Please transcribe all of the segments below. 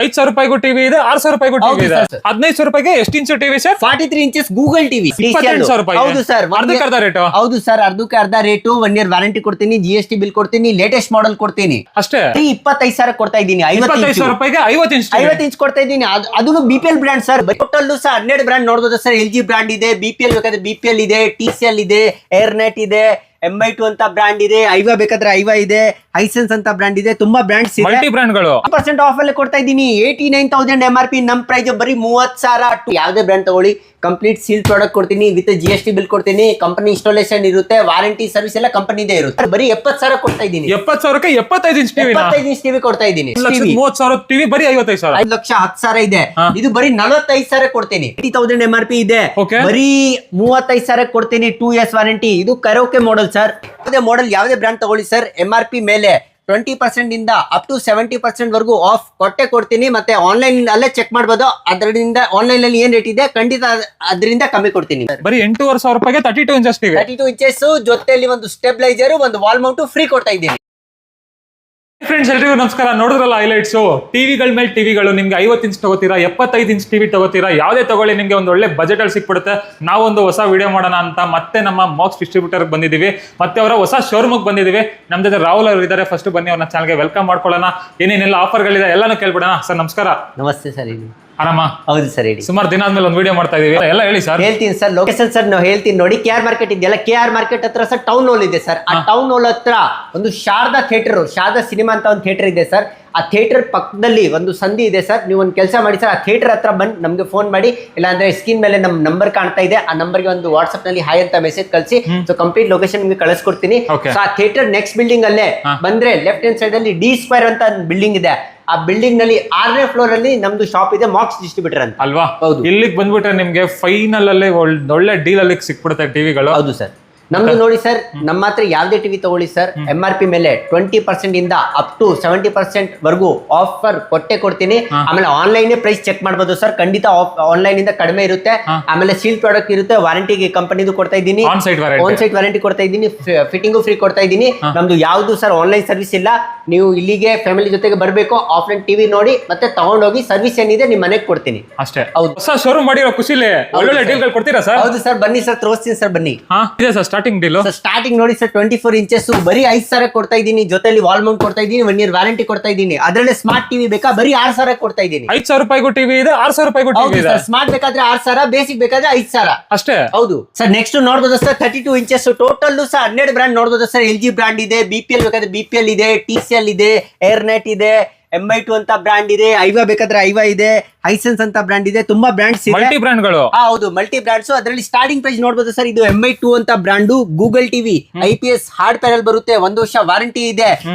5,000 ರೂಪಾಯಿಗೂ ಟಿವಿ ಇದೆ, 6,000 ರೂಪಾಯಿಗೂ ಟಿವಿ ಇದೆ. 15,000 ರೂಪಾಯಿಗೆ ಎಷ್ಟು ಇಂಚು TV sir? 43 inches Google TV. 28,000 ರೂಪಾಯಿ. ಹೌದು ಸರ್, ಅರ್ಧಕ್ಕೆ ಅರ್ಧ ರೇಟು. ಹೌದು ಸರ್, ಅರ್ಧಕ್ಕೆ ಅರ್ಧ ರೇಟು. 1 year ವಾರಂಟಿ ಕೊಡ್ತೀನಿ, GST ಬಿಲ್ ಕೊಡ್ತೀನಿ, ಲೇಟೆಸ್ಟ್ ಮಾಡೆಲ್ ಕೊಡ್ತೀನಿ. ಅಷ್ಟೇ 25,000 ಕೊಡ್ತಾ ಇದ್ದೀನಿ. 25,000 ರೂಪಾಯಿಗೆ 50 ಇಂಚ್ ಕೊಡ್ತಾ ಇದ್ದೀನಿ. ಅದು BPL brand sir. Total sir 12 brand ನೋಡಬಹುದು ಸರ್. LG ಬ್ರಾಂಡ್ ಇದೆ, BPL ಬೇಕಾದ್ರೆ BPL ಇದೆ, TCL ಇದೆ, ಏರ್ನೆಟ್ ಇದೆ, MI2 ಅಂತ ಬ್ರಾಂಡ್ ಇದೆ, ಐವಾ ಬೇಕಾದ್ರೆ ಐವಾ ಇದೆ, ಹೈಸೆನ್ಸ್ ಅಂತ ಬ್ರಾಂಡ್ ಇದೆ. ತುಂಬಾ ಬ್ರಾಂಡ್ಸ್ ಇದೆ, ಮಲ್ಟಿ ಬ್ರಾಂಡ್ಗಳು. 10% ಆಫ್ ಅಲ್ಲಿ ಕೊಡ್ತಾ ಇದ್ದೀನಿ. 89,000 MRP. ನಮ್ ಪ್ರೈಸ್ ಬರೀ 30,000. ಯಾವ್ದೇ ಬ್ರಾಂಡ್ ತಗೊಳ್ಳಿ, ಕಂಪ್ಲೀಟ್ ಸೀಲ್ ಪ್ರಾಡಕ್ಟ್ ಕೊಡ್ತೀನಿ, ವಿತ್ GST ಬಿಲ್ ಕೊಡ್ತೀನಿ, ಕಂಪನಿ ಇನ್ಸ್ಟಾಲೇಷನ್ ಇರುತ್ತೆ, ವಾರಂಟಿ ಸರ್ವಿಸ್ ಎಲ್ಲ ಕಂಪನಿದೇ ಇರುತ್ತೆ. ಬರೀ 70,000 ಕೊಡ್ತಾ ಇದ್ದೀನಿ. 70,000ಕ್ಕೆ 75 ಇಂಚ್ ಟಿವಿ. 25 ಇಂಚ್ ಟಿವಿ ಕೊಡ್ತಾ ಇದ್ದೀನಿ. 30,000 ಟಿವಿ ಬರೀ 55,000. 5,10,000 ಇದೆ. ಇದು ಬರೀ 45,000 ಕೊಡ್ತೀನಿ. 80,000 MRP ಇದೆ, ಬರೀ 35,000 ಕೊಡ್ತೀನಿ. 2 years ವಾರಂಟಿ. ಇದು ಕರೋಕೆ ಮಾಡೆಲ್ ಸರ್. ಯಾವುದೇ ಮಾಡೆಲ್ ಯಾವುದೇ ಬ್ರಾಂಡ್ ತಗೊಳ್ಳಿ ಸರ್, MRP ಮೇಲೆ 20% ಇಂದ ಅಪ್ ಟು 70% ವರೆಗೂ ಆಫ್ ಕೊಡ್ತೀನಿ. ಮತ್ತೆ ಆನ್ಲೈನ್ ಅಲ್ಲೇ ಚೆಕ್ ಮಾಡಬಹುದು. ಅದರಿಂದ ಆನ್ಲೈನ್ ಅಲ್ಲಿ ಏನ್ ರೇಟ್ ಇದೆ ಖಂಡಿತ ಅದರಿಂದ ಕಮ್ಮಿ ಕೊಡ್ತೀನಿ. ಬರೀ 8,500 ರೂಪಾಯಿಗೆ 32 ಇಂಚಸ್ ಟಿವಿ. 32 ಇಂಚಸ್ ಜೊತೆಲಿ ಒಂದು ಸ್ಟೆಬಿಲೈಸರ್, ಒಂದು ವಾಲ್ ಮೌಂಟ್ ಫ್ರೀ ಕೊಡ್ತಾ ಇದ್ದೀನಿ. ಫ್ರೆಂಡ್ಸ್, ಎಲ್ರಿಗೂ ನಮಸ್ಕಾರ. ನೋಡಿದ್ರಲ್ಲ ಹೈಲೈಟ್ಸ್. ಟಿವಿಗಳ ಮೇಲೆ ಟಿವಿಗಳು ನಿಮ್ಗೆ 50 ಇಂಚ್ ತಗೋತೀರಾ, 75 ಇಂಚ್ ಟಿವಿ ತಗೋತೀರಾ, ಯಾವುದೇ ತಗೊಳ್ಳಿ ನಿಮ್ಗೆ ಒಂದು ಒಳ್ಳೆ ಬಜೆಟ್ ಅಲ್ಲಿ ಸಿಕ್ಬಿಡುತ್ತೆ. ನಾವೊಂದು ಹೊಸ ವಿಡಿಯೋ ಮಾಡೋಣ ಅಂತ ಮತ್ತೆ ನಮ್ಮ ಮಾಕ್ಸ್ ಡಿಸ್ಟ್ರಿಬ್ಯೂಟರ್ ಬಂದಿದ್ದೀವಿ. ಮತ್ತೆ ಅವರ ಹೊಸ ಶೋರೂಮ್ ಬಂದಿದ್ದೀವಿ. ನಮ್ ಜೊತೆ ರಾಹುಲ್ ಅವರು ಇದ್ದಾರೆ. ಫಸ್ಟ್ ಬನ್ನಿ ಅವ್ರನ್ನ ಚಾನಲ್ಗೆ ವೆಲ್ಕಮ್ ಮಾಡ್ಕೊಳ್ಳೋಣ. ಏನೇನೆಲ್ಲ ಆಫರ್ಗಳಿದೆ ಎಲ್ಲಾನು ಕೇಳ್ಬಿಡೋಣ. ಸರ್ ನಮಸ್ಕಾರ. ನಮಸ್ತೆ ಸರ್. ಆರಾಮ? ಹೌದು ಸರ್, ಹೇಳಿ. ಸುಮಾರು ದಿನ ಆದ್ಮೇಲೆ ಒಂದು ವಿಡಿಯೋ ಮಾಡ್ತಾ ಇದೀವಿ, ಎಲ್ಲ ಹೇಳಿ ಸರ್. ಹೇಳ್ತೀನಿ ಸರ್. ಲೊಕೇಶನ್ ಸರ್ ನಾವು ಹೇಳ್ತೀನಿ ನೋಡಿ. KR ಮಾರ್ಕೆಟ್ ಇದೆಯಲ್ಲ, KR ಮಾರ್ಕೆಟ್ ಹತ್ರ ಸರ್ ಟೌನ್ ಹಾಲ್ ಇದೆ ಸರ್. ಆ ಟೌನ್ ಹಾಲ್ ಹತ್ರ ಒಂದು ಶಾರದಾ ಥಿಯೇಟರ್, ಶಾರದಾ ಸಿನಿಮಾ ಅಂತ ಒಂದು ಥಿಯೇಟರ್ ಇದೆ ಸರ್. ಆ ಥಿಯೇಟರ್ ಪಕ್ಕದಲ್ಲಿ ಒಂದು ಸಂಧಿ ಇದೆ ಸರ್. ನೀವು ಒಂದು ಕೆಲಸ ಮಾಡಿ ಸರ್, ಆ ಥಿಯೇಟರ್ ಹತ್ರ ಬಂದು ನಮಗೆ ಫೋನ್ ಮಾಡಿ, ಇಲ್ಲಾಂದ್ರೆ ಸ್ಕ್ರೀನ್ ಮೇಲೆ ನಮ್ಮ ನಂಬರ್ ಕಾಣ್ತಾ ಇದೆ, ಆ ನಂಬರ್ಗೆ ಒಂದು ವಾಟ್ಸ್ಆಪ್ ನಲ್ಲಿ ಹಾಯ್ ಅಂತ ಮೆಸೇಜ್ ಕಳಿಸಿ. ಸೊ ಕಂಪ್ಲೀಟ್ ಲೊಕೇಶನ್ ನಿಮಗೆ ಕಳಿಸ್ಕೊಡ್ತೀನಿ. ಸೊ ಆ ಥಿಯೇಟರ್ ನೆಕ್ಸ್ಟ್ ಬಿಲ್ಡಿಂಗ್ ಅಲ್ಲೇ ಬಂದ್ರೆ ಲೆಫ್ಟ್ ಹ್ಯಾಂಡ್ ಸೈಡ್ ಅಲ್ಲಿ D Square ಅಂತ ಬಿಲ್ಡಿಂಗ್ ಇದೆ. ಆ ಬಿಲ್ಡಿಂಗ್ ನಲ್ಲಿ 6ನೇ ಫ್ಲೋರ್ ಅಲ್ಲಿ ನಮ್ದು ಶಾಪ್ ಇದೆ, ಮಾಕ್ಸ್ ಡಿಸ್ಟ್ರಿಬ್ಯೂಟರ್ ಅಂತ. ಅಲ್ವಾ? ಹೌದು. ಇಲ್ಲಿಗೆ ಬಂದ್ಬಿಟ್ರೆ ನಿಮ್ಗೆ ಫೈನಲ್ ಅಲ್ಲಿ ಒಳ್ಳೆ ಡೀಲ್ ಅಲ್ಲಿ ಸಿಕ್ಬಿಡುತ್ತೆ ಟಿವಿಗಳು. ಹೌದು ಸರ್. ನಮ್ದು ನೋಡಿ ಸರ್, ನಮ್ಮ ಹತ್ರ ಯಾವ್ದೇ ಟಿವಿ ತಗೊಳ್ಳಿ ಸರ್, MRP ಮೇಲೆ 20% ಇಂದ ಅಪ್ ಟು 70% ವರೆಗೂ ಆಫರ್ ಕೊಡ್ತೀನಿ. ಆಮೇಲೆ ಆನ್ಲೈನ್ ಪ್ರೈಸ್ ಚೆಕ್ ಮಾಡಬಹುದು ಸರ್. ಖಂಡಿತ ಆನ್ಲೈನ್ ಇಂದ ಕಡಿಮೆ ಇರುತ್ತೆ. ಆಮೇಲೆ ಸೀಲ್ ಪ್ರಾಡಕ್ಟ್ ಇರುತ್ತೆ, ವಾರಂಟಿಗೆ ಕಂಪನಿದು ಕೊಡ್ತಾ ಇದ್ದೀನಿ, ಆನ್ ಸೈಟ್ ವಾರಂಟಿ ಕೊಡ್ತಾ ಇದ್ದೀನಿ, ಫಿಟ್ಟಿಂಗು ಫ್ರೀ ಕೊಡ್ತಾ ಇದ್ದೀನಿ. ನಮ್ದು ಯಾವ್ದು ಸರ್ ಆನ್ಲೈನ್ ಸರ್ವಿಸ್ ಇಲ್ಲ. ನೀವು ಇಲ್ಲಿಗೆ ಫ್ಯಾಮಿಲಿ ಜೊತೆಗೆ ಬರಬೇಕು, ಆಫ್ಲೈನ್ ಟಿವಿ ನೋಡಿ ಮತ್ತೆ ತಗೊಂಡೋಗಿ ಸರ್ವಿಸ್ ಏನಿದೆ ನಿಮ್ ಮನೆಗೆ ಕೊಡ್ತೀನಿ ಅಷ್ಟೇ. ಹೌದು. ಹೊಸ ಶೋರೂಮ್ ಮಾಡಿರೋ ಖುಷಿಲಿ ಒಳ್ಳೆ ಡೀಲ್ಗಳು ಕೊಡ್ತೀರಾ ಸರ್? ಹೌದು ಸರ್, ಬನ್ನಿ ಸರ್, ತೋರಿಸ್ತೀನಿ ಸರ್, ಬನ್ನಿ. ಇದೆ ಸರ್ ಸ್ಟಾರ್ಟಿಂಗ್ ನೋಡಿ ಸರ್, 24 ಇಂಚಸ್ ಬರೀ 5,000 ಕೊಡ್ತಾ ಇದ್ದೀನಿ. ಜೊತೆಲಿ ವಾಲ್ ಮೌಂಟ್ ಕೊಡ್ತಾ ಇದ್ದೀನಿ, 1 year ವಾರಂಟಿ ಕೊಡ್ತಾ ಇದ್ದೀನಿ. ಅದರಲ್ಲೇ ಸ್ಮಾರ್ಟ್ ಟಿವಿ ಬೇಕಾ ಬರೀ 6,000 ಕೊಡ್ತಾ ಇದ್ದೀನಿ. 5,000 ರೂಪಾಯಿಗೂ ಟಿವಿ ಇದೆ, 6,000 ರೂಪಾಯಿಗೂ ಟಿವಿ ಇದೆ. ಸ್ಮಾರ್ಟ್ ಬೇಕಾದ್ರೆ 6,000, ಬೇಸಿಕ್ ಬೇಕಾದ್ರೆ 5,000 ಅಷ್ಟೇ. ಹೌದು ಸರ್. ನೆಕ್ಸ್ಟ್ ನೋಡಬಹುದು sir, 32 inches total sir 12 brand ನೋಡಬಹುದು ಸರ್. LG ಬ್ರಾಂಡ್ ಇದೆ, BPL ಬೇಕಾದ್ರೆ BPL ಇದೆ, TCL ಇದೆ, ಏರ್ನೆಟ್ ಇದೆ, MI2 ಅಂತ ಬ್ರಾಂಡ್ ಇದೆ, ಐವಾ ಬೇಕಾದ್ರೆ ಐವಾ ಇದೆ, ಹೈಸೆನ್ಸ್ ಅಂತ ಬ್ರಾಂಡ್ ಇದೆ. ತುಂಬಾ ಬ್ರಾಂಡ್ಸ್ ಇದೆ, ಮಲ್ಟಿ ಬ್ರಾಂಡ್ಗಳು. ಹೌದು, ಮಲ್ಟಿ ಬ್ರಾಂಡ್ಸ್. ಅದರಲ್ಲಿ ಸ್ಟಾರ್ಟಿಂಗ್ ಪ್ರೈಸ್ ನೋಡಬಹುದು ಸರ್. ಇದು MI2 ಅಂತ brand, Google TV, IPS hard panel ಬರುತ್ತೆ, 1 ವರ್ಷ ವಾರಂಟಿ ಇದೆ.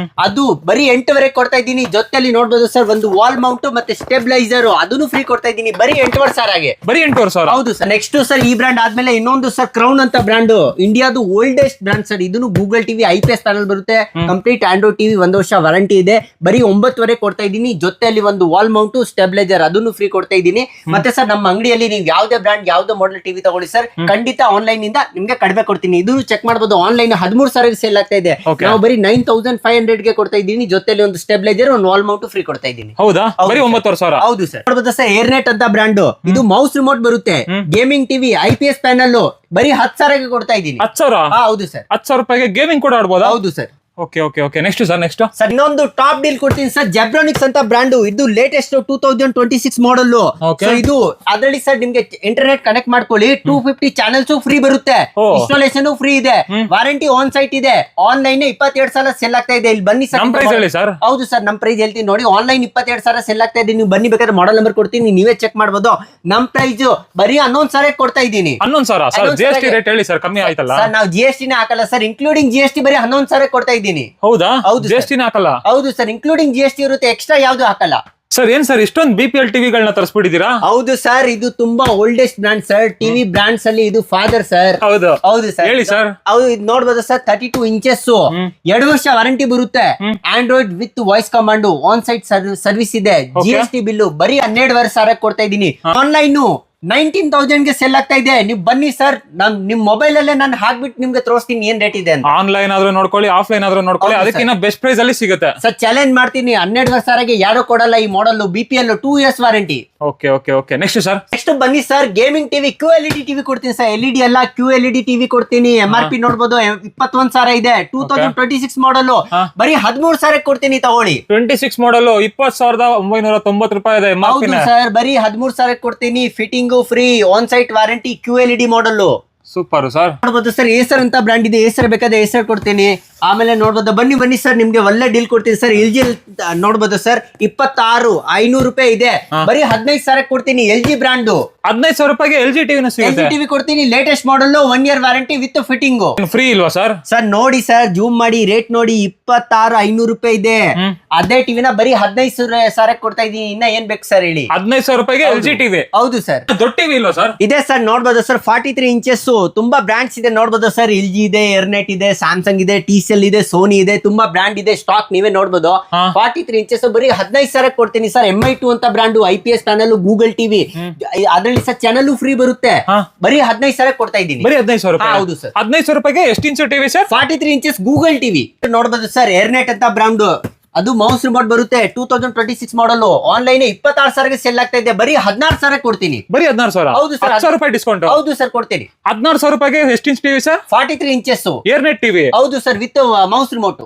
ಅದು ಬರೀ 8,000 ಕೊಡ್ತಾ ಇದ್ದೀನಿ. ಜೊತೆಲಿ ನೋಡಬಹುದು ಸರ್, ಒಂದು ವಾಲ್ ಮೌಂಟ್ ಮತ್ತೆ ಸ್ಟೆಬಿಲೈಸರ್ ಅದನ್ನು ಫ್ರೀ ಕೊಡ್ತಾ ಇದ್ದೀನಿ, ಬರೀ 8,500 ಬರೀ 8,500. ಹೌದು ಸರ್. ನೆಕ್ಸ್ಟ್ ಸರ್, ಈ ಬ್ರಾಂಡ್ ಆದ್ಮೇಲೆ ಇನ್ನೊಂದು ಸರ್, ಕ್ರೌನ್ ಅಂತ ಬ್ರಾಂಡ್, ಇಂಡಿಯಾದು ಓಲ್ಡೆಸ್ಟ್ ಬ್ರಾಂಡ್ ಸರ್. ಇದನ್ನು ಗೂಗಲ್ ಟಿವಿ, IPS ಪ್ಯಾನಲ್ ಬರುತ್ತೆ, ಕಂಪ್ಲೀಟ್ ಆಂಡ್ರಾಯ್ಡ್ ಟಿವಿ, 1 ವರ್ಷ ವಾರಂಟಿ ಇದೆ, ಬರೀ 9,000 ಕೊಡ್ತಾ ಇದ್ದೀನಿ. ಜೊತೆಲಿ ಒಂದು ವಾಲ್ ಮೌಂಟ್ ಸ್ಟೆಬಿಲೈಸರ್ ಅದನ್ನು ಫ್ರೀ ಕೊಡ್ತಾ ಇದ್ದೀನಿ. ಮತ್ತೆ ಸರ್, ನಮ್ಮ ಅಂಗಡಿಯಲ್ಲಿ ನೀವು ಯಾವ್ದೇ ಬ್ರಾಂಡ್ ಯಾವ್ದೇ ಮಾಡೆಲ್ ಟಿವಿ ತಗೊಳ್ಳಿ ಸರ್, ಖಂಡಿತ ಆನ್ಲೈನ್ ಇಂದ ನಿಮ್ಗೆ ಕಡಿಮೆ ಕೊಡ್ತೀನಿ. ಇದನ್ನು ಚೆಕ್ ಮಾಡಬಹುದು. ಆನ್ಲೈನ್ 13,000 ಸೇಲ್ ಆಗ್ತಾ ಇದೆ. ನಾವು ಬರೀ 9,500 ಗೆ ಕೊಡ್ತಾ ಇದ್ದೀನಿ. ಜೊತೆಲಿ ಒಂದು ಸ್ಟೆಬಿಲೈಸರ್, ಒಂದು ವಾಲ್ ಮೌಂಟ್ ಫ್ರೀ ಕೊಡ್ತಾ ಇದ್ದೀನಿ. ಹೌದಾ? ಬರೀ 9,000. ಹೌದು ಸರ್. ನೋಡಬಹುದು ಸರ್, ಏರ್ನೆಟ್ ಅಂತ ಬ್ರಾಂಡ್, ಇದು ಮೌಸ್ ರಿಮೋಟ್ ಬರುತ್ತೆ, ಗೇಮಿಂಗ್ ಟಿವಿ, IPS ಪ್ಯಾನಲ್, ಬರೀ 10,000 ಕೊಡ್ತಾ ಇದ್ದೀನಿ. 10,000? ಹೌದು ಸರ್. 10,000 ರೂಪಾಯಿಗೆ ಗೇಮಿಂಗ್ ಕೂಡ ಆಡಬಹುದು. ಹೌದು ಸರ್. ಓಕೆ. ನೆಕ್ಸ್ಟ್ ಸರ್, ಇನ್ನೊಂದು ಟಾಪ್ ಡೀಲ್ ಕೊಡ್ತೀನಿ ಸರ್. ಜೆಬ್ರಾನಿಕ್ಸ್ ಅಂತ ಬ್ರಾಂಡ್, ಇದು ಲೇಟೆಸ್ಟ್ 2026 ಮಾಡೆಲ್. ಇದು ಅದರಲ್ಲಿ ಸರ್ ನಿಮ್ಗೆ ಇಂಟರ್ನೆಟ್ ಕನೆಕ್ಟ್ ಮಾಡ್ಕೊಳ್ಳಿ, 250 ಚಾನೆಲ್ಸ್ ಫ್ರೀ ಬರುತ್ತೆ, ಇನ್ಸ್ಟಾಲೇಷನ್ ಫ್ರೀ ಇದೆ, ವಾರಂಟಿ ಆನ್ ಸೈಟ್ ಇದೆ. ಆನ್ಲೈನ್ 22,000 ಸೆಲ್ ಆಗ್ತಾ ಇದೆ. ಇಲ್ಲಿ ಬನ್ನಿ ಸರ್. ಹೌದು ಸರ್, ನಮ್ ಪ್ರೈಸ್ ಹೇಳ್ತೀನಿ ನೋಡಿ. ಆನ್ಲೈನ್ 22,000 ಸೆಲ್ ಆಗ್ತಾ ಇದೆ. ನೀವು ಬನ್ನಿ, ಬೇಕಾದ್ರೆ ಮಾಡೆಲ್ ನಂಬರ್ ಕೊಡ್ತೀನಿ, ನೀವೇ ಚೆಕ್ ಮಾಡಬಹುದು. ನಮ್ ಪ್ರೈಸ್ ಬರೀ 11,000 ಕೊಡ್ತಾ ಇದ್ದೀನಿ. 11,000 GST ರೇಟ್ ಹೇಳಿ ಸರ್, ಕಮ್ಮಿ ಆಯ್ತಲ್ಲ ಸರ್? ನಾವು GST ನೇ ಹಾಕಲ್ಲ ಸರ್, ಇನ್ಕ್ಲೂಡಿಂಗ್ GST ಬರೀ 11,000 ಕೊಡ್ತಾ ಇದ್ದೀನಿ. ಹೌದಾ? GST ಹಾಕಲ್ಲ? ಹೌದು ಸರ್, ಇನ್ಕ್ಲೂಡಿಂಗ್ GST ಇರುತ್ತೆ, ಎಕ್ಸ್ಟ್ರಾ ಯಾವ್ದು ಹಾಕಲ್ಲ. ಸರ್ ಏನ್ ಸರ್ ಇಷ್ಟೊಂದು BPL ಟಿವಿಗಳನ್ನ ತರಿಸ್ಬಿಟ್ಟಿದ್ದೀರಾ? ಹೌದು ಸರ್, ಇದು ತುಂಬಾ oldest brand sir. TV brands ಅಲ್ಲಿ ಇದು ಫಾದರ್ ಸರ್. ಹೌದು ಸರ್. ಹೇಳಿ ಸರ್. ಹೌದು, ಇದು ನೋಡ್ಬೋದು ಸರ್, 32 ಇಂಚಸ್, 2 ವರ್ಷ ವಾರಂಟಿ ಬರುತ್ತೆ, Android with voice command, on site service ಇದೆ, GST ಬಿಲ್ಲು ಬರೀ 12,500 ಕೊಡ್ತಾ ಇದ್ದೀನಿ. ಆನ್ಲೈನ್ 19,000 ಗೆ ಸೆಲ್ ಆಗ್ತಾ ಇದೆ. ನೀವು ಬನ್ನಿ ಸರ್, ನಿಮ್ ಮೊಬೈಲ್ ಅಲ್ಲೇ ನಾನು ಹಾಕ್ಬಿಟ್ಟು ನಿಮ್ಗೆ ತೋರಿಸ್ತೀನಿ ಏನ್ ರೇಟ್ ಇದೆ ಅಂತ. ಆನ್ಲೈನ್ ಆದ್ರೂ ನೋಡ್ಕೊಳ್ಳಿ, ಆಫ್ಲೈನ್ ಆದ್ರೂ ನೋಡ್ಕೊಳ್ಳಿ, ಅದಕ್ಕಿಂತ ಬೆಸ್ಟ್ ಪ್ರೈಸ್ ಅಲ್ಲಿ ಸಿಗುತ್ತೆ ಸರ್. ಚಾಲೆಂಜ್ ಮಾಡ್ತೀನಿ, 12,000 ಯಾರು ಕೊಡಲ್ಲ ಈ model. BPL 2 years warranty. Okay okay okay. Next sir, next ಬನ್ನಿ sir, gaming TV QLED TV ಕೊಡ್ತೀನಿ ಸರ್. LED ಅಲ್ಲ, QLED ಟಿವಿ ಕೊಡ್ತೀನಿ. MRP ನೋಡ್ಬೋದು 21,000 ಇದೆ. 2026 ಮಾಡಲ್, ಬರೀ 13,000 ಕೊಡ್ತೀನಿ, ತಗೊಳ್ಳಿ. 26 ಮಾಡಲ್ 20,990 ರೂಪಾಯಿ ಇದೆ. ಹೌದು ಸರ್, ಬರೀ 13,000 ಕೊಡ್ತೀನಿ. Fitting free, on site warranty, QLED model. Super sir. ನೋಡ್ಬೋದು ಸರ್, ಏಸರ್ ಅಂತ ಬ್ರ್ಯಾಂಡ್ ಇದೆ. ಏಸರ್ ಬೇಕಾದ್ರೆ ಏಸರ್ ಕೊಡ್ತೀನಿ. ಆಮೇಲೆ ನೋಡ್ಬೋದು, ಬನ್ನಿ ಸರ್, ನಿಮ್ಗೆ ಒಳ್ಳೆ ಡೀಲ್ ಕೊಡ್ತೀನಿ ಸರ್. LG ನೋಡ್ಬೋದು ಸರ್, 26,500 ರೂಪಾಯಿ ಇದೆ. ಬರೀ 15,000 ಕೊಡ್ತೀನಿ. LG ಬ್ರಾಂಡ್ 15,000 ರೂಪಾಯಿಗೆ LG ಟಿವಿನ ಸಿಗುತ್ತೆ. LG ಟಿವಿ ಕೊಡ್ತೀನಿ. Latest model, 1 year warranty with fitting. Free ಇಲ್ವಾ ಸರ್? ಸರ್ ನೋಡಿ ಸರ್, ಜೂಮ್ ಮಾಡಿ ರೇಟ್ ನೋಡಿ, 26,500 ರೂಪಾಯಿ ಇದೆ. ಅದೇ ಟಿವಿನ ಬರೀ 15,000 ಕೊಡ್ತಾ ಇದೀನಿ. ಇನ್ನ ಏನ್ ಬೇಕು ಸರ್ ಹೇಳಿ? 15,000 ರೂಪಾಯಿಗೆ LG ಟಿವಿ. ಹೌದು ಸರ್. ದೊಡ್ಡ ಟಿವಿ ಇಲ್ವಾ ಸರ್? ಇದೆ ಸರ್, ನೋಡ್ಬೋದು ಸರ್, 43 ಇಂಚಸ್. ತುಂಬಾ ಬ್ರಾಂಡ್ಸ್ ಇದೆ, ನೋಡ್ಬೋದು ಸರ್. LG ಇದೆ, ಎರ್ನೆಟ್ ಇದೆ, ಸ್ಯಾಮ್ಸಂಗ್ ಇದೆ, TCL ಇದೆ, ಸೋನಿ ಇದೆ, ತುಂಬಾ ಬ್ರಾಂಡ್ ಇದೆ. ಸ್ಟಾಕ್ ನೀವೇ ನೋಡ್ಬೋದು. 43 ಇಂಚಸ್ ಬರೀ 15,000 ಕೊಡ್ತೀನಿ ಸರ್. MI2 ಅಂತ brand, IPS panel, Google TV, ಅದರಲ್ಲಿ ಸರ್ ಚಾನಲ್ ಫ್ರೀ ಬರುತ್ತೆ. ಬರೀ 15,000 ಕೊಡ್ತಾ ಇದ್ದೀನಿ. ಬರೀ 15,000 ರೂಪಾಯಿ? ಹೌದು ಸರ್. 15,000 ರೂಪಾಯಿಗೆ ಎಷ್ಟು inch TV sir? 43 inches Google TV ನೋಡ್ಬೋದು ಸರ್. ಎರ್ನೆಟ್ ಅಂತ ಬ್ರಾಂಡ್, ಅದು ಮೌಸ್ ರಿಮೋಟ್ ಬರುತ್ತೆ. 2026 ಮಾಡಲ್. ಆನ್ಲೈನ್ 26,000 ಸೆಲ್ ಆಗ್ತಾ ಇದೆ. ಬರೀ 16,000 ಕೊಡ್ತೀನಿ. ಬರೀ 16,000? ಹೌದು ಸರ್. 10,000 ರೂಪಾಯಿ ಡಿಸ್ಕೌಂಟ್? ಹೌದು ಸರ್, ಕೊಡ್ತೀನಿ. 16,000 ರೂಪಾಯಿಗೆ ಎಷ್ಟು ಇಂಚ್ ಟಿವಿ ಸರ್? 43 ಇಂಚಸ್ ಏರ್ನೆಟ್ ಟಿವಿ. ಹೌದು sir, with mouse remote.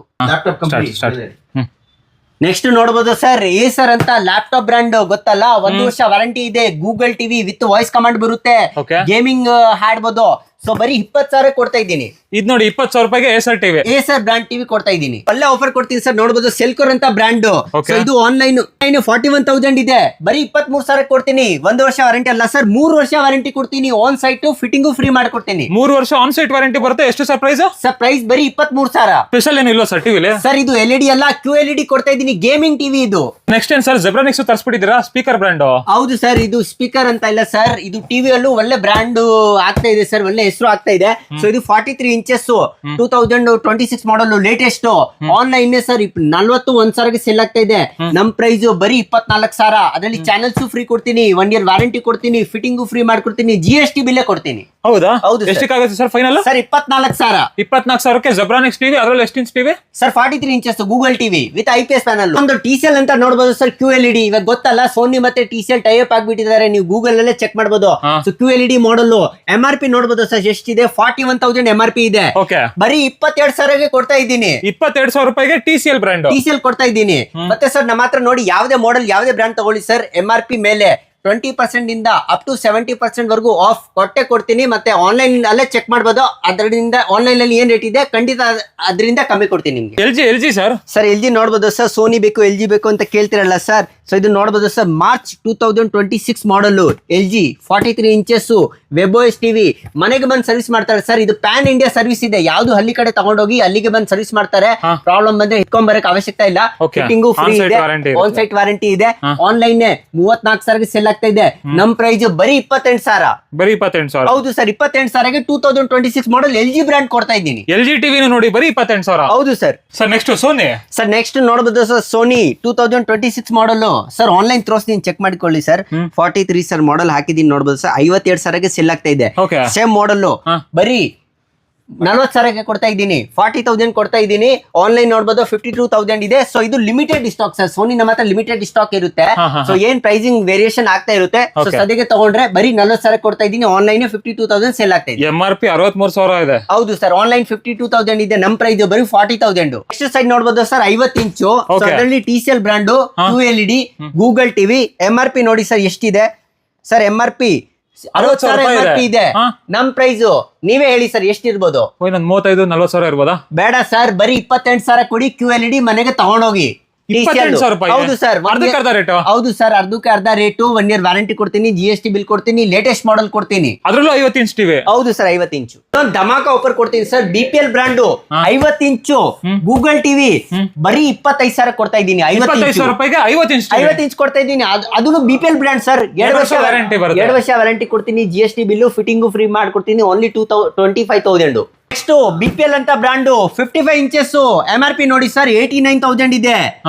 Next ನೋಡಬಹುದು ಸರ್, ಏಸರ್ ಅಂತ ಲ್ಯಾಪ್ಟಾಪ್ ಬ್ರ್ಯಾಂಡ್, ಗೊತ್ತಲ್ಲ? 1 ವರ್ಷ ವಾರಂಟಿ ಇದೆ. Google TV with voice command ಬರುತ್ತೆ. ಗೇಮಿಂಗ್ ಹಾಡ್ಬೋದು. ಸೊ ಬರೀ 20,000 ಕೊಡ್ತಾ ಇದ್ದೀನಿ. ಇದ್ ನೋಡಿ, 20,000 ರೂಪಾಯಿಗೆ Acer TV, Acer brand TV ಕೊಡ್ತಾ ಇದ್ದೀನಿ. ಒಳ್ಳೆ ಆಫರ್ ಕೊಡ್ತೀನಿ ಸರ್. ನೋಡಬಹುದು, ಸೆಲ್ಕೋರ್ ಅಂತ ಬ್ರಾಂಡ್. ಇದು ಆನ್ಲೈನ್ 41,000 ಇದೆ. ಬರೀ 23,000 ಕೊಡ್ತೀನಿ. 1 ವರ್ಷ ವಾರಂಟಿ ಅಲ್ಲ ಸರ್, 3 ವರ್ಷ ವಾರಂಟಿ ಕೊಡ್ತೀನಿ. ಆನ್ ಸೈಟ್ ಫಿಟ್ಟಿಂಗು ಫ್ರೀ ಮಾಡ್ಕೊಡ್ತೀನಿ. 3 ವರ್ಷ ಆನ್ ಸೈಟ್ ವಾರಂಟಿ ಬರುತ್ತೆ. ಎಷ್ಟು ಸರ್ ಪ್ರೈಸ್? ಸರ್ ಪ್ರೈಸ್ ಬರೀ 23,000. ಸ್ಪೆಷಲ್ ಏನು ಇಲ್ವಾ ಸರ್ ಟಿವಿಲಿ? ಸರ್ ಇದು LED ಅಲ್ಲ, QLED ಕೊಡ್ತಾ ಇದ್ದೀನಿ. ಗೇಮಿಂಗ್ ಟಿವಿ ಇದು. ನೆಕ್ಸ್ಟ್ ಏನ್ ಸರ್, ಜೆಬ್ರಾನಿಕ್ಸ್ ತರಿಸ್ಬಿಟ್ಟಿದ್ದೀರಾ? Speaker brand? ಹೌದು ಸರ್, ಇದು ಸ್ಪೀಕರ್ ಅಂತ ಇಲ್ಲ ಸರ್, ಇದು ಟಿವಿ ಅಲ್ಲೂ ಒಳ್ಳೆ ಬ್ರ್ಯಾಂಡ್ ಆಗ್ತಾ ಇದೆ ಸರ್, ಒಳ್ಳೆ ಹೆಸರು ಆಗ್ತಾ ಇದೆ. ಸೊ ಇದು 43 ಇಂಚಸ್, 2026 ಮಾಡಲ್, ಲೇಟೆಸ್ಟ್. ಆನ್ಲೈನ್ ಸರ್ 41,000 ಸೆಲ್ ಆಗ್ತಾ ಇದೆ. ನಮ್ ಪ್ರೈಸ್ ಬರೀ 24,000. ಅದರಲ್ಲಿ ಚಾನಲ್ಸ್ ಫ್ರೀ ಕೊಡ್ತೀನಿ, 1 year ವಾರಂಟಿ ಕೊಡ್ತೀನಿ, ಫಿಟ್ಟಿಂಗು ಫ್ರೀ ಮಾಡ್ಕೊಡ್ತೀನಿ, GST ಬಿಲ್ಲೇ ಕೊಡ್ತೀನಿ. ಹೌದಾ? ಹೌದು. ಎಷ್ಟಕ್ಕಾಗುತ್ತೆ ಸರ್ ಫೈನಲ್? ಸರ್ 24,000. 24,000ಕ್ಕೆ ಜೆಬ್ರಾನಿಕ್ಸ್ ಟಿವಿ. ಅದರಲ್ಲಿ ಎಷ್ಟು inch TV sir? 43 inches Google TV with IPS panel. ಒಂದು TCL ಅಂತ ನೋಡಬಹುದು ಸರ್, QLED. ಇವಾಗ ಗೊತ್ತಲ್ಲ, ಸೋನಿ ಮತ್ತೆ TCL ಟೈ ಅಪ್ ಆಗ್ಬಿಟ್ಟಿದ್ದಾರೆ. ನೀವು ಗೂಗಲ್ ಅಲ್ಲೇ ಚೆಕ್ ಮಾಡಬಹುದು. ಸೊ QLED ಮಾಡಲ್. MRP ನೋಡಬಹುದು ಸರ್, ಎಷ್ಟಿದೆ? 41,000 MRP ಇದೆ. ಬರೀ 22,000ಗೆ ಕೊಡ್ತಾ ಇದ್ದೀನಿ. 22,000 ರೂಪಾಯಿಗೆ TCL ಬ್ರ್ಯಾಂಡ್. TCL ಕೊಡ್ತಾ ಇದ್ದೀನಿ. ಮತ್ತೆ ಸರ್ ನಮ್ಮ ಹತ್ರ ನೋಡಿ, ಯಾವುದೇ ಮಾಡೆಲ್ ಯಾವುದೇ ಬ್ರ್ಯಾಂಡ್ ತಗೊಳ್ಳಿ ಸರ್, MRP ಮೇಲೆ 20% ಇಂದ ಅಪ್ ಟು 70% ವರೆಗೂ ಆಫ್ ಕೊಡ್ತೀನಿ. ಮತ್ತೆ ಆನ್ಲೈನ್ ಅಲ್ಲೇ ಚೆಕ್ ಮಾಡಬಹುದು. ಅದರಿಂದ ಆನ್ಲೈನ್ ಅಲ್ಲಿ ಏನ್ ರೇಟ್ ಇದೆ ಖಂಡಿತ ಅದರಿಂದ ಕಮ್ಮಿ ಕೊಡ್ತೀನಿ ನಿಮ್ಗೆ. LG sir. ಸರ್ LG ನೋಡಬಹುದು ಸರ್, ಸೋನಿ ಬೇಕು, LG ಬೇಕು ಅಂತ ಕೇಳ್ತಿರಲ್ಲ ಸರ್. ಸೊ ಇದು ನೋಡಬಹುದು sir, March 2026 model, LG 43 inches, WebOS TV. ಮನೆಗೆ ಬಂದು ಸರ್ವಿಸ್ ಮಾಡ್ತಾರೆ ಸರ್. ಇದು ಪ್ಯಾನ್ ಇಂಡಿಯಾ ಸರ್ವಿಸ್ ಇದೆ. ಯಾವ್ದು ಹಳ್ಳಿ ಕಡೆ ತಗೊಂಡೋಗಿ ಅಲ್ಲಿಗೆ ಬಂದು ಸರ್ವಿಸ್ ಮಾಡ್ತಾರೆ. ಪ್ರಾಬ್ಲಮ್ ಬಂದ್ರೆ ಇಟ್ಕೊಂಡ್ ಬರಕ್ ಅವಶ್ಯಕತೆ ಇಲ್ಲ. ಫಿಟ್ಟಿಂಗು ಫ್ರೀ ಇದೆ, ಆನ್ ಸೈಟ್ ವಾರಂಟಿ ಇದೆ. ಆನ್ಲೈನ್ 34,000 ಸೆಲ್ ಆಗ್ತಾ ಇದೆ. ನಮ್ ಪ್ರೈಸ್ ಬರೀ 28,000. ಬರೀ 28,000? ಹೌದು ಸರ್, 28,000ಗೆ 2026 ಮಾಡಲ್ LG ಬ್ರ್ಯಾಂಡ್ ಕೊಡ್ತಾ ಇದ್ದೀನಿ. LG ಟಿವಿನ ನೋಡಿ, ಬರೀ 28,000. ಹೌದು sir. Sir next Sony. Sir next ನೋಡಬಹುದು sir, Sony 2026 model. Sir online ತೋರಿಸ್ತೀನಿ, ಚೆಕ್ ಮಾಡಿಕೊಳ್ಳಿ ಸರ್. 43 ಸರ್ ಮಾಡಲ್ ಹಾಕಿದೀನಿ, ನೋಡಬಹುದು ಸರ್. 52,000ಗೆ ಸೆಲ್ ಆಗ್ತಾ ಇದೆ. ಸೇಮ್ ಮಾಡಲ್ ಬರೀ 40,000ಗೆ ಕೊಡ್ತಾ ಇದ್ದೀನಿ. 40,000 ಕೊಡ್ತಾ ಇದ್ದೀನಿ. ಆನ್ಲೈನ್ ನೋಡಬಹುದು 52,000 ಇದೆ. ಸೊ ಇದು ಲಿಮಿಟೆಡ್ ಸ್ಟಾಕ್ ಸರ್. ಸೋನಿ ನಮ್ಮ ಹತ್ರ ಲಿಮಿಟೆಡ್ ಸ್ಟಾಕ್ ಇರುತ್ತೆ. ಸೊ ಏನ್ ಪ್ರೈಸಿಂಗ್ ವೇರಿಯೇಷನ್ ಆಗ್ತಾ ಇರುತ್ತೆ. ಸೊ ಸದ್ಯಕ್ಕೆ ತಗೊಂಡ್ರೆ ಬರೀ 40,000 ಕೊಡ್ತಾ ಇದ್ದೀನಿ. ಆನ್ಲೈನ್ 52,000 ಸೇಲ್ ಆಗ್ತಾ ಇದೆ. MRP 63,000 ಇದೆ. ಹೌದು ಸರ್, ಆನ್ಲೈನ್ 52,000 ಇದೆ. ನಮ್ ಪ್ರೈಸ್ ಬರೀ 40,000. ನೆಕ್ಸ್ಟ್ ಸೈಡ್ ನೋಡಬಹುದು ಸರ್, 50 ಇಂಚು. ಅದರಲ್ಲಿ TCL brand, QLED, Google TV. MRP ನೋಡಿ ಸರ್ ಎಷ್ಟಿದೆ ಸರ್? MRP 60,000 MRP ಇದೆ. ನಮ್ ಪ್ರೈಸ್ ನೀವೇ ಹೇಳಿ ಸರ್, ಎಷ್ಟಿರ್ಬೋದು? 35-40,000 ಇರ್ಬೋದಾ? ಬೇಡ ಸರ್, ಬರೀ 28,000 ಕೊಡಿ. QLED ಮನೆಗೆ ತಗೊಂಡೋಗಿ. ಹೌದು ಸರ್, ಹೌದು ಸರ್, ಅರ್ಧಕ್ಕೆ ಅರ್ಧ ರೇಟು. 1 year ವಾರಂಟಿ ಕೊಡ್ತೀನಿ, GST ಬಿಲ್ ಕೊಡ್ತೀನಿ, ಲೇಟೆಸ್ಟ್ ಮಾಡಲ್ ಕೊಡ್ತೀನಿ. ಅದ್ರಲ್ಲೂ 50 ಇಂಚ್ ಟಿವಿ. ಹೌದು ಸರ್, 50 ಇಂಚು. ಧಮಾಕ ಆಫರ್ ಕೊಡ್ತೀನಿ ಸರ್. BPL ಬ್ರಾಂಡ್ 50 ಇಂಚು ಗೂಗಲ್ ಟಿವಿ ಬರೀ 25,000 ಕೊಡ್ತಾ ಇದ್ದೀನಿ. 25,000 ರೂಪಾಯಿಗೆ 50 ಇಂಚ್ ಕೊಡ್ತಾ ಇದ್ದೀನಿ. ಅದನ್ನು BPL ಬ್ರಾಂಡ್ ಸರ್. 2 ವರ್ಷ ವಾರಂಟಿ ಕೊಡ್ತೀನಿ, GST ಬಿಲ್ಲು ಫಿಟ್ಟಿಂಗು ಫ್ರೀ ಮಾಡ್ಕೊಡ್ತೀನಿ. ಓನ್ಲಿ 25,000. ನೆಕ್ಸ್ಟ್ BPL ಅಂತ ಬ್ರಾಂಡ್ 55 ಇಂಚಸ್. MRP ನೋಡಿ ಸರ್, 89,000 ಇದೆ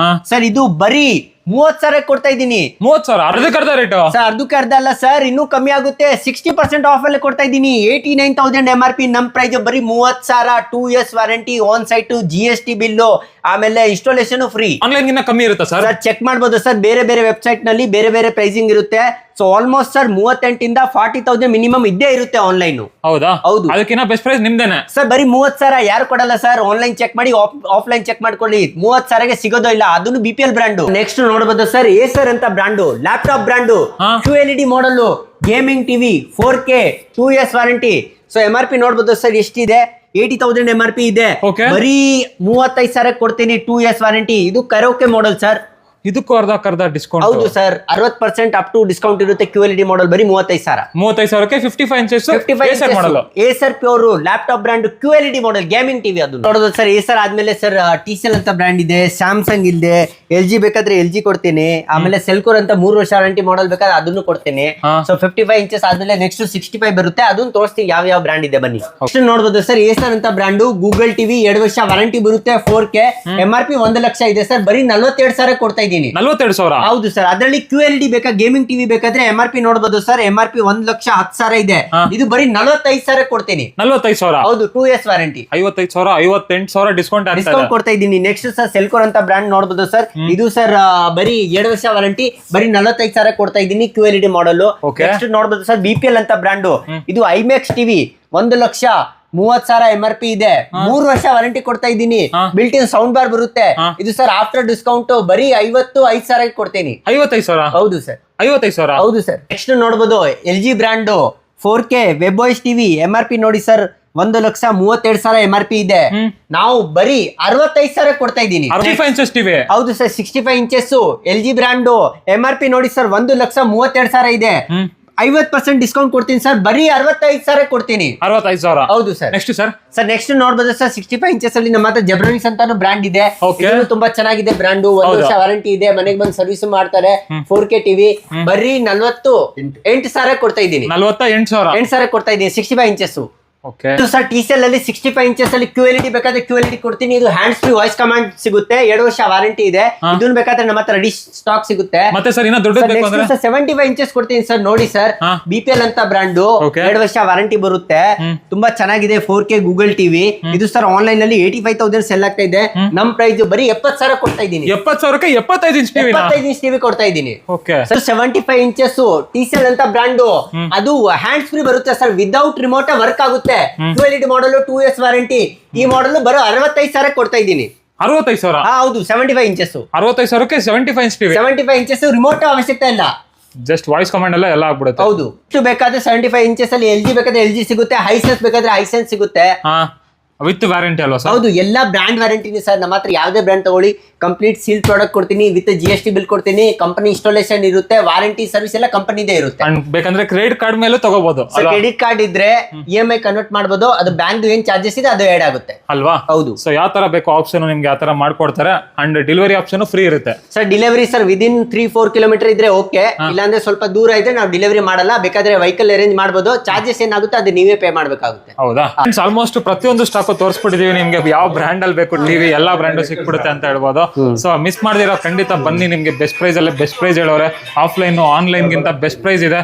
ಸರ್. ಇದು ಬರೀ 30,000 ಕೊಡ್ತಾ ಇದ್ದೀನಿ 30,000 ಅರ್ಧಕ್ಕೆ ಅರ್ಧ ರೇಟು. ಸರ್ ಅದಕ್ಕೆ ಅರ್ಧ ಅಲ್ಲ ಸರ್, ಇನ್ನೂ ಕಮ್ಮಿ ಆಗುತ್ತೆ. 60% ಆಫ್ ಅಲ್ಲಿ ಕೊಡ್ತಾ ಇದ್ದೀನಿ. 89,000 MRP. ನಮ್ ಪ್ರೈಸ್ ಬರೀ 30,000. 2 years warranty, on site, GST bill, ಆಮೇಲೆ ಇನ್ಸ್ಟಾಲೇಷನ್ ಫ್ರೀ. ಆನ್ಲೈನ್ ಗಿನ್ನ ಕಮ್ಮಿ ಇರುತ್ತಾ ಸರ್? ಸರ್ ಚೆಕ್ ಮಾಡ್ಬೋದು ಸರ್, ಬೇರೆ ಬೇರೆ ವೆಬ್ಸೈಟ್ ನಲ್ಲಿ ಬೇರೆ ಬೇರೆ ಪ್ರೈಸಿಂಗ್ ಇರುತ್ತೆ. ಸೊ ಆಲ್ಮೋಸ್ಟ್ ಸರ್ 38 ಇಂದ 40,000 ಮಿನಿಮಮ್ ಇದ್ದೇ ಇರುತ್ತೆ ಆನ್ಲೈನ್. ಹೌದಾ? ಹೌದು. ಅದಕ್ಕಿಂತ ಬೆಸ್ಟ್ ಪ್ರೈಸ್ ನಿಮ್ದೇನೆ ಸರ್ ಬರೀ 30,000 ಯಾರು ಕೊಡಲ್ಲ ಸರ್. ಆನ್ಲೈನ್ ಚೆಕ್ ಮಾಡಿ, ಆಫ್ಲೈನ್ ಚೆಕ್ ಮಾಡ್ಕೊಳ್ಳಿ. 30,000ಗೆ ಸಿಗೋದೋ ಇಲ್ಲ, ಅದನ್ನು BPL ಬ್ರಾಂಡ್. ನೆಕ್ಸ್ಟ್ ನೋಡಬಹುದು ಸರ್, ಏಸರ್ ಅಂತ brand, laptop brand, QLED model, gaming TV, 4K, 2 years warranty. So MRP ನೋಡಬಹುದು ಸರ್ ಎಷ್ಟಿದೆ, 80,000 MRP ಇದೆ. Okay. ಬರೀ 35,000 ಕೊಡ್ತೀನಿ, 2 years ವಾರಂಟಿ. ಇದು ಕರೋಕೆ ಮಾಡಲ್ ಸರ್. ಇದಕ್ಕೂ ಅರ್ಧ ಡಿಸ್ಕೌಂಟ್. ಹೌದು ಸರ್, 60% ಅಪ್ ಟು ಡಿಸ್ಕೌಂಟ್ ಇರುತ್ತೆ. QLED ಮಾಡಲ್ ಬರೀ 35,000. 35,000ಕ್ಕೆ 55 inches Acer model. Acer pure laptop brand, QLED model, gaming TV. ಅದು ನೋಡೋದು ಸರ್. ಏಸರ್ ಆದ್ಮೇಲೆ ಸರ್ TCL ಅಂತ ಬ್ರಾಂಡ್ ಇದೆ, ಸ್ಯಾಮ್ಸಂಗ್ ಇದೆ, LG ಬೇಕಾದ್ರೆ LG ಕೊಡ್ತೇನೆ. ಆಮೇಲೆ ಸೆಲ್ಕೋರ್ ಅಂತ 3 ವರ್ಷ ವಾರಂಟಿ ಮಾಡಲ್ ಬೇಕಾದ್ರೆ ಅದನ್ನು ಕೊಡ್ತೇನೆ. ಸೊ 55 ಇಂಚಸ್ ಆದ್ಮೇಲೆ ನೆಕ್ಸ್ಟ್ 65 ಬರುತ್ತೆ, ಅದನ್ನು ತೋರಿಸ್ತೀನಿ ಯಾವ ಬ್ರಾಂಡ್ ಇದೆ ಬನ್ನಿ. ನೆಕ್ಸ್ಟ್ ನೋಡಬಹುದು ಸರ್, ಏಸರ್ ಅಂತ ಬ್ರಾಂಡು, ಗೂಗಲ್ ಟಿವಿ 2 ವರ್ಷ ವಾರಂಟಿ ಬರುತ್ತೆ, 4K. MRP 1 ಲಕ್ಷ ಇದೆ ಸರ್, ಬರೀ 42,000 ಕೊಡ್ತಾ ಇದ್ದೀನಿ. 42,000. ಹೌದು ಸರ್. ಅದರಲ್ಲಿ QLED ಬೇಕಾ, ಗೇಮಿಂಗ್ ಟಿವಿ ಬೇಕಾದ್ರೆ MRP ನೋಡಬಹುದು ಸರ್. MRP 1,10,000 ಇದೆ, ಇದು ಬರೀ 45,000 ಕೊಡ್ತೀನಿ. 45,000. ಹೌದು, 2 years ವಾರಂಟಿ. 55,000, 58,000 ಡಿಸ್ಕೌಂಟ್ ಕೊಡ್ತಾ ಇದ್ದೀನಿ. ನೆಕ್ಸ್ಟ್ ಸರ್ ಸೆಲ್ಕೋರ್ ಅಂತ ಬ್ರಾಂಡ್ ನೋಡಬಹುದು ಸರ್. ಇದು ಸರ್ ಬರೀ 2 ವರ್ಷ ವಾರಂಟಿ, ಬರೀ 45,000 ಕೊಡ್ತಾ ಇದ್ದೀನಿ, QLED ಮಾಡಲ್. ನೆಕ್ಸ್ಟ್ ನೋಡಬಹುದು ಸರ್, BPL ಅಂತ ಬ್ರಾಂಡು, ಇದು IMAX ಟಿವಿ, 1,30,000 MRP ಇದೆ, 3 ವರ್ಷ ವಾರಂಟಿ ಕೊಡ್ತಾ ಇದ್ದೀನಿ. ಬಿಲ್ಟ್ ಇನ್ ಸೌಂಡ್ ಬಾರ್ ಬರುತ್ತೆ. ಇದು ಸರ್ ಆಫ್ಟರ್ ಡಿಸ್ಕೌಂಟ್ ಬರೀ 55,000 ಕೊಡ್ತೀನಿ. 55,000. ಹೌದು ಸರ್. 55,000. ಹೌದು ಸರ್. ನೆಕ್ಸ್ಟ್ ನೋಡಬಹುದು LG brand, 4K web voice TV, MRP ನೋಡಿ ಸರ್ 1,32,000 MRP ಇದೆ. ನಾವು ಬರೀ 65,000 ಕೊಡ್ತಾ ಇದ್ದೀನಿ. 65 ಇಂಚಸ್ ಟಿವಿ. ಹೌದು sir, 65 inches LG brand. MRP ನೋಡಿ ಸರ್ 1,32,000 ಇದೆ, 50% ಡಿಸ್ಕೌಂಟ್ ಕೊಡ್ತೀನಿ ಸರ್, ಬರೀ 65,000 ಕೊಡ್ತೀನಿ. 65,000. ಹೌದು ಸರ್. ನೆಕ್ಸ್ಟ್ ಸರ್ ನೆಕ್ಸ್ಟ್ ನೋಡಬಹುದು ಸರ್, 65 ಇಂಚಸ್ ಅಲ್ಲಿ ನಮ್ಮ ಹತ್ರ ಜೆಬ್ರಾನಿಕ್ಸ್ ಅಂತಾನು ಬ್ರಾಂಡ್ ಇದೆ. ಇದು ತುಂಬಾ ಚೆನ್ನಾಗಿದೆ ಬ್ರಾಂಡ್, 1 ವರ್ಷ ವಾರಂಟಿ ಇದೆ, ಮನೆಗೆ ಬಂದು ಸರ್ವಿಸ್ ಮಾಡ್ತಾರೆ. 4K ಟಿವಿ ಬರೀ 48,000 ಕೊಡ್ತಾ ಇದ್ದೀನಿ. 48,000 ಕೊಡ್ತಾ ಇದ್ದೀನಿ, 65 ಇಂಚಸ್. ಓಕೆ ಸರ್ TCL ಅಲ್ಲಿ 65 ಇಂಚಸ್ ಅಲ್ಲಿ QLED ಬೇಕಾದ್ರೆ QLED ಕೊಡ್ತೀನಿ. ಇದು ಹ್ಯಾಂಡ್ಸ್ ಫ್ರೀ ವಾಯ್ಸ್ ಕಮಾಂಡ್ ಸಿಗುತ್ತೆ, 2 ವರ್ಷ ವಾರಂಟಿ ಇದೆ. ಇದನ್ನ ಬೇಕಾದ್ರೆ ನಮ್ಮ ಹತ್ರ ರೆಡಿ ಸ್ಟಾಕ್ ಸಿಗುತ್ತೆ. ಮತ್ತೆ ಸರ್ ಇನ್ನ ದೊಡ್ಡದು ಬೇಕು ಅಂದ್ರೆ 75 ಇಂಚಸ್ ಕೊಡ್ತೀನಿ ಸರ್. ನೋಡಿ ಸರ್, BPL ಅಂತ ಬ್ರಾಂಡ್, 2 ವರ್ಷ ವಾರಂಟಿ ಬರುತ್ತೆ, ತುಂಬಾ ಚೆನ್ನಾಗಿದೆ. 4K Google TV. ಇದು ಸರ್ ಆನ್ಲೈನ್ ಅಲ್ಲಿ 85,000 ಸೆಲ್ ಆಗ್ತಾ ಇದೆ. ನಮ್ ಪ್ರೈಸ್ ಬರೀ 70,000 ಕೊಡ್ತಾ ಇದ್ದೀನಿ. 70,000ಕ್ಕೆ 75 ಇಂಚ್ ಟಿವಿ. 75 ಇಂಚ್ ಟಿವಿ ಕೊಡ್ತಾ ಇದ್ದೀನಿ. ಓಕೆ ಸರ್ 75 ಇಂಚಸ್ TCL ಅಂತ ಬ್ರಾಂಡ್, ಅದು ಹ್ಯಾಂಡ್ಸ್ ಫ್ರೀ ಬರುತ್ತೆ ಸರ್, ವಿದೌಟ್ ರಿಮೋಟ್ ವರ್ಕ್ ಆಗುತ್ತೆ. QLED model, 2 years warranty. ಈ ಮಾಡಲ್ ಬರೋ 65,000 ಕೊಡ್ತಾ ಇದ್ದೀನಿ. 65,000. ಹೌದು, 75 ಇಂಚಸ್. 65,000ಕ್ಕೆ 75 ಇಂಚ್ ಟಿವಿ. 75 ಇಂಚಸ್, ರಿಮೋಟ್ ಅವಶ್ಯಕತೆ ಇಲ್ಲ, ಜಸ್ಟ್ ವಾಯ್ಸ್ ಕಮಾಂಡ್ ಎಲ್ಲ ಆಗ್ಬಿಡುತ್ತೆ. ಹೌದು. ಇಷ್ಟು ಬೇಕಾದ್ರೆ 75 ಇಂಚಸ್ ಅಲ್ಲಿ LG ಬೇಕಾದ್ರೆ LG ಸಿಗುತ್ತೆ, ಹೈಸೆನ್ಸ್ ಬೇಕಾದ್ರೆ ಹೈಸೆನ್ಸ್ ಸಿಗುತ್ತೆ. ವಿತ್ ವ್ಯಾರಂಟಿ ಅಲ್ವಾ ಸರ್? ಹೌದು, ಎಲ್ಲ ಬ್ರಾಂಡ್ ವ್ಯಾರಂಟಿ ಸರ್. ನಮ್ಮ ಹತ್ರ ಯಾವುದೇ ಬ್ರಾಂಡ್ ತಗೊಳ್ಳಿ, ಕಂಪ್ಲೀಟ್ ಸೀಲ್ ಪ್ರಾಡಕ್ಟ್ ಕೊಡ್ತೀನಿ, ವಿತ್ GST ಬಿಲ್ ಕೊಡ್ತೀನಿ, ಕಂಪನಿ ಇನ್ಸ್ಟಾಲೇಷನ್ ಇರುತ್ತೆ, ವಾರಂಟಿ ಸರ್ವಿಸ್ ಎಲ್ಲ ಕಂಪನಿದೇ ಇರುತ್ತೆ. ಬೇಕಂದ್ರೆ ಕ್ರೆಡಿಟ್ ಕಾರ್ಡ್ ಮೇಲೂ ತಗೋಬಹುದು. ಕ್ರೆಡಿಟ್ ಕಾರ್ಡ್ ಇದ್ರೆ EMI ಕನ್ವರ್ಟ್ ಮಾಡಬಹುದು, ಅದು ಬ್ಯಾಂಕ್ ಏನ್ ಚಾರ್ಜಸ್ ಇದೆ ಅದು ಆಡ್ ಆಗುತ್ತೆ ಅಲ್ವಾ? ಹೌದು. ಸೊ ಯಾವ ತರ ಬೇಕು ಆಪ್ಷನ್ ನಿಮ್ಗೆ ಆ ತರ ಮಾಡ್ಕೊಡ್ತಾರೆ. ಅಂಡ್ ಡೆಲಿವರಿ ಆಪ್ಷನ್ ಫ್ರೀ ಇರುತ್ತೆ sir. Delivery sir within 3-4 kilometre ಇದ್ರೆ ಓಕೆ, ಇಲ್ಲಾಂದ್ರೆ ಸ್ವಲ್ಪ ದೂರ ಇದ್ರೆ ನಾವು ಡೆಲಿವರಿ ಮಾಡಲ್ಲ. ಬೇಕಾದ್ರೆ ವೆಹಿಕಲ್ ಅರೇಂಜ್ ಮಾಡಬಹುದು, ಚಾರ್ಜಸ್ ಏನಾಗುತ್ತೆ ಅದು ನೀವೇ ಪೇ ಮಾಡ್ಬೇಕಾಗುತ್ತೆ. ಹೌದಾ? ಆಲ್ಮೋಸ್ಟ್ ಪ್ರತಿಯೊಂದು ಸ್ಟಾಕ್ ತೋರಿಸ್ಬಿಟ್ಟಿದೀವಿ ನಿಮ್ಗೆ. ಯಾವ ಬ್ರ್ಯಾಂಡ್ ಅಲ್ಲಿ ಬೇಕು ಟಿವಿ, ಎಲ್ಲಾ ಬ್ರ್ಯಾಂಡ್ ಸಿಕ್ಬಿಡುತ್ತೆ ಅಂತ ಹೇಳ್ಬೋದು. ಸೊ ಮಿಸ್ ಮಾಡದಿರೋ ಖಂಡಿತ ಬನ್ನಿ, ನಿಮ್ಗೆ ಬೆಸ್ಟ್ ಪ್ರೈಸ್ ಅಲ್ಲೇ ಬೆಸ್ಟ್ ಪ್ರೈಸ್ ಹೇಳೋರೆ. ಆಫ್ಲೈನ್ ಆನ್ಲೈನ್ ಗಿಂತ ಬೆಸ್ಟ್ ಪ್ರೈಸ್ ಇದೆ.